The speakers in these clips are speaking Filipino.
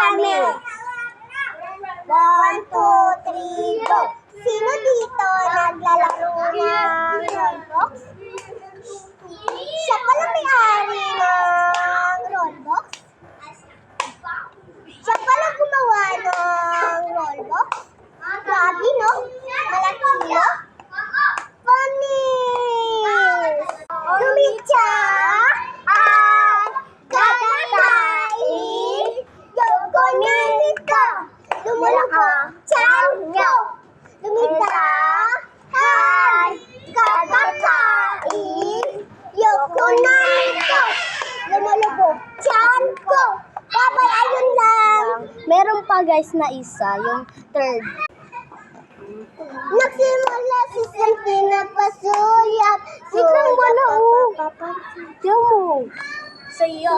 kami. 1, 2, 3, go! Sino dito naglalaro ng Roblox? Siya pala may-ari ng Roblox? Siya pala gumawa ng Roblox? Grabe, no? Malaki, no? Panis! Lumitsa at kakatain yung konenito. Lumulako, chan, go! Lumitsa at kakatain yung konenito. Lumulako, chan, go! Babay, ayun lang. Meron pa guys na isa, yung third. Nagsimula si Santina Pasulyap. Wait lang, wala Diyan mo. Sa'yo.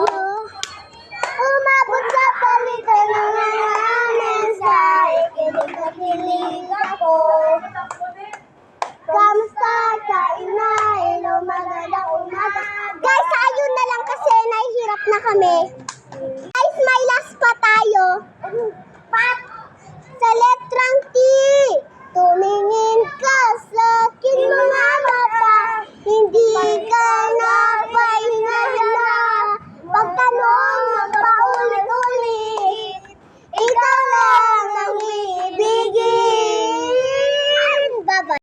Umabot sa